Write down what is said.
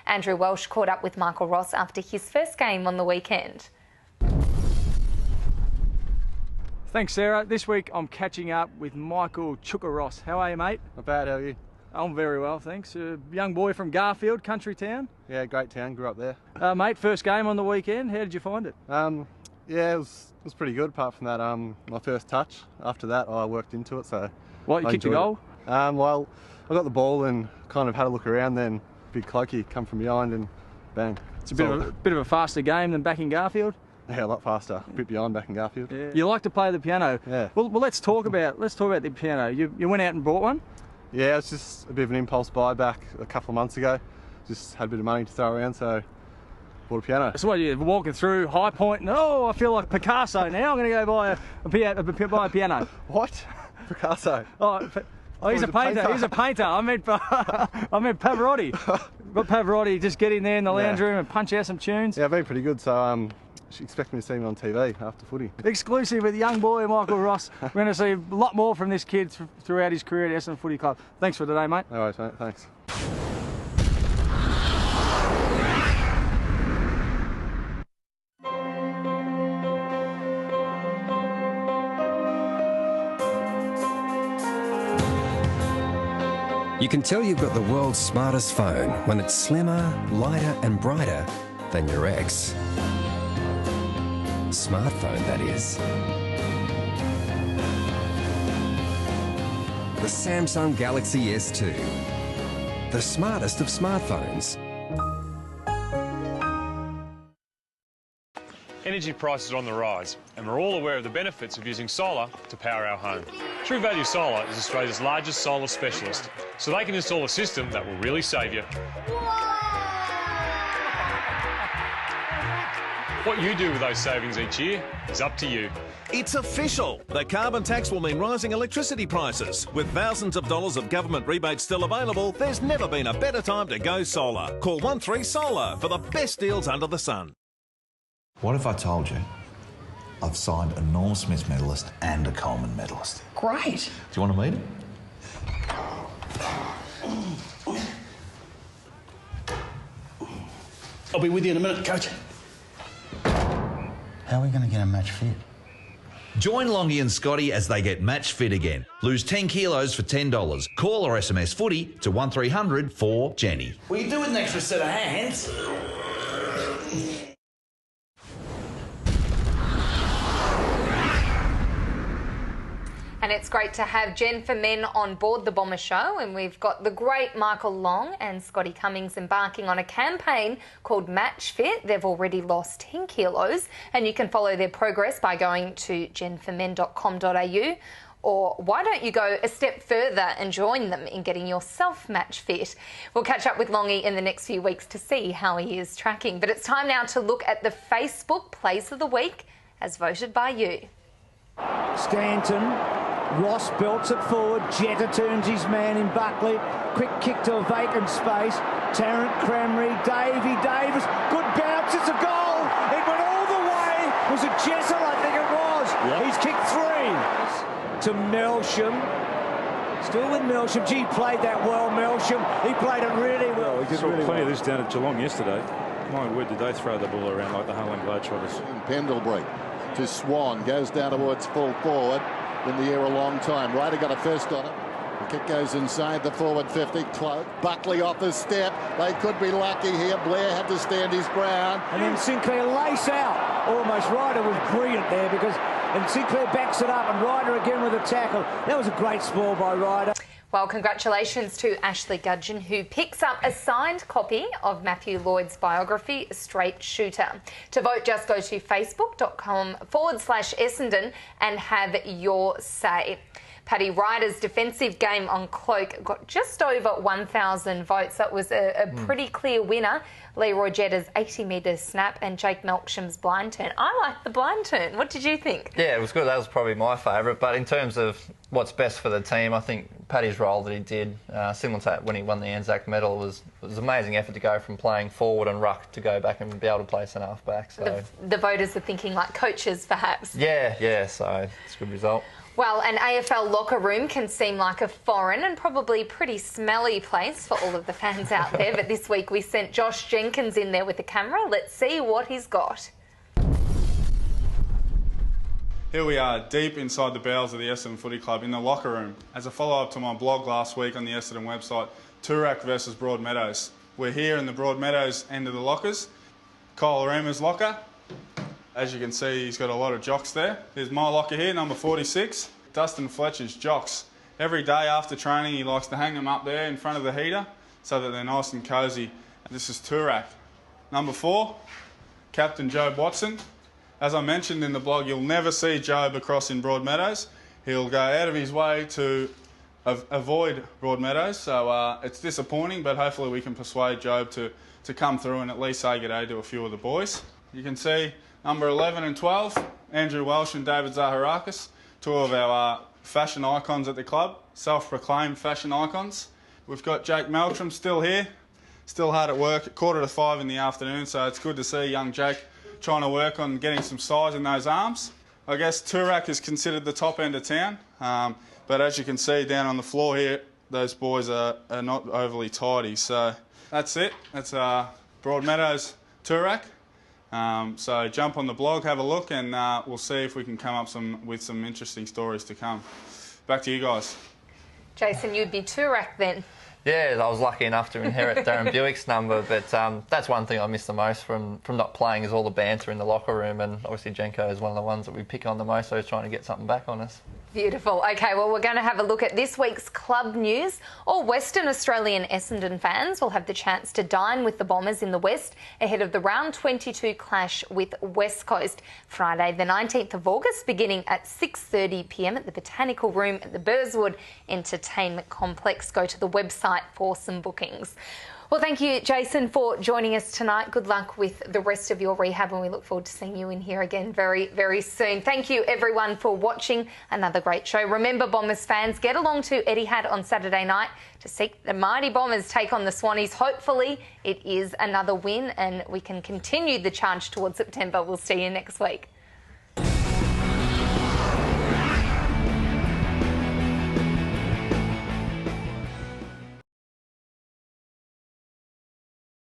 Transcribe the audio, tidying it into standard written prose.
Andrew Welsh caught up with Michael Ross after his first game on the weekend. Thanks, Sarah. This week I'm catching up with Michael Chuka Ross. How are you, mate? Not bad, how are you? I'm very well, thanks. A young boy from Garfield, country town. Yeah, great town, grew up there. Mate, first game on the weekend. How did you find it? Yeah, it was pretty good apart from that, my first touch. After that, I worked into it, so... What, you kicked a goal? Well, I got the ball and kind of had a look around, then big clokey come from behind and bang. It's a bit of a faster game than back in Garfield? Yeah, a lot faster. A bit behind back in Garfield. Yeah. You like to play the piano? Yeah. Well, let's talk about the piano. You went out and bought one? Yeah, it's just a bit of an impulse buy back a couple of months ago. Just had a bit of money to throw around, so bought a piano. So what, you're walking through High Point and, oh, I feel like Picasso now. I'm going to go buy a piano. What? Picasso? Oh, he's a painter. He's a painter. I meant Pavarotti. Got Pavarotti, just get in there in the lounge room and punch out some tunes. Yeah, I've been pretty good, so you should expect me to see me on TV after footy. Exclusive with young boy Michael Ross. We're going to see a lot more from this kid throughout his career at Essendon Footy Club. Thanks for today, mate. No worries, mate. Thanks. You can tell you've got the world's smartest phone when it's slimmer, lighter and brighter than your ex. Smartphone, that is. The Samsung Galaxy S2. The smartest of smartphones. Energy prices are on the rise, and we're all aware of the benefits of using solar to power our home. True Value Solar is Australia's largest solar specialist, so they can install a system that will really save you. What you do with those savings each year is up to you. It's official. The carbon tax will mean rising electricity prices. With thousands of dollars of government rebates still available, there's never been a better time to go solar. Call 13Solar for the best deals under the sun. What if I told you I've signed a Norm Smith medalist and a Coleman medalist? Great. Do you want to meet him? I'll be with you in a minute, Coach. How are we going to get a match fit? Join Longy and Scotty as they get match fit again. Lose 10 kilos for $10. Call or SMS footy to 1300 for Jenny. Will you do with an extra set of hands? And it's great to have Jen for Men on board the Bomber Show, and we've got the great Michael Long and Scotty Cummings embarking on a campaign called Match Fit. They've already lost 10 kilos, and you can follow their progress by going to jenformen.com.au. Or why don't you go a step further and join them in getting yourself match fit? We'll catch up with Longy in the next few weeks to see how he is tracking. But it's time now to look at the Facebook Plays of the Week as voted by you. Stanton, Ross belts it forward, Jetta turns his man in Buckley, quick kick to a vacant space, Tarrant Cramry, Davey Davis, good bounce, it's a goal, it went all the way, was it Jessel, I think it was, He's kicked three, to Melsham, still with Melsham, gee, played that well, Melsham, he played it really well. He did really plenty of this down at Geelong yesterday. My word, did they throw the ball around like the Harlan Globetrotters. Pendlebury to Swan, goes down towards full forward, in the air a long time. Ryder got a first on it. The kick goes inside the forward 50. Cloak. Buckley off the step. They could be lucky here. Blair had to stand his ground. And then Sinclair lace out. Almost Ryder was brilliant there because, and Sinclair backs it up and Ryder again with a tackle. That was a great spoil by Ryder. Well, congratulations to Ashley Gudgeon, who picks up a signed copy of Matthew Lloyd's biography, Straight Shooter. To vote, just go to facebook.com/Essendon and have your say. Paddy Ryder's defensive game on Cloak got just over 1,000 votes. That was a pretty clear winner. Leroy Jetta's 80-metre snap and Jake Melksham's blind turn. I like the blind turn. What did you think? Yeah, it was good. That was probably my favourite. But in terms of what's best for the team, I think Paddy's role that he did, similar to when he won the Anzac medal, was an amazing effort to go from playing forward and ruck to go back and be able to play centre-half back. So the voters are thinking like coaches, perhaps. Yeah, so it's a good result. Well, an AFL locker room can seem like a foreign and probably pretty smelly place for all of the fans out there, but this week we sent Josh Jenkins in there with the camera. Let's see what he's got. Here we are, deep inside the bowels of the Essendon Footy Club in the locker room. As a follow-up to my blog last week on the Essendon website, Toorak versus Broadmeadows. We're here in the Broadmeadows end of the lockers. Kyle Reamer's locker. As you can see, he's got a lot of jocks there. Here's my locker here, number 46. Dustin Fletcher's jocks. Every day after training, he likes to hang them up there in front of the heater so that they're nice and cosy. This is Toorak. Number 4, Captain Job Watson. As I mentioned in the blog, you'll never see Job across in Broadmeadows. He'll go out of his way to avoid Broadmeadows, so it's disappointing, but hopefully we can persuade Job to come through and at least say good day to a few of the boys. You can see number 11 and 12, Andrew Welsh and David Zaharakis, two of our fashion icons at the club, self-proclaimed fashion icons. We've got Jake Meltram still here, still hard at work at 4:45 in the afternoon, so it's good to see young Jake trying to work on getting some size in those arms. I guess Toorak is considered the top end of town, but as you can see down on the floor here, those boys are not overly tidy. So that's it. That's Broadmeadows Toorak. So jump on the blog, have a look, and we'll see if we can come up with some interesting stories to come. Back to you guys. Jason, you'd be Toorak then. Yeah, I was lucky enough to inherit Darren Buick's number, but that's one thing I miss the most from not playing is all the banter in the locker room, and obviously Jenko is one of the ones that we pick on the most, so he's trying to get something back on us. Beautiful. OK, well, we're going to have a look at this week's club news. All Western Australian Essendon fans will have the chance to dine with the Bombers in the West ahead of the round 22 clash with West Coast. Friday the 19th of August, beginning at 6:30 p.m. at the Botanical Room at the Burswood Entertainment Complex. Go to the website for some bookings. Well, thank you, Jason, for joining us tonight. Good luck with the rest of your rehab, and we look forward to seeing you in here again very, very soon. Thank you, everyone, for watching another great show. Remember, Bombers fans, get along to Etihad on Saturday night to see the mighty Bombers take on the Swannies. Hopefully, it is another win, and we can continue the charge towards September. We'll see you next week.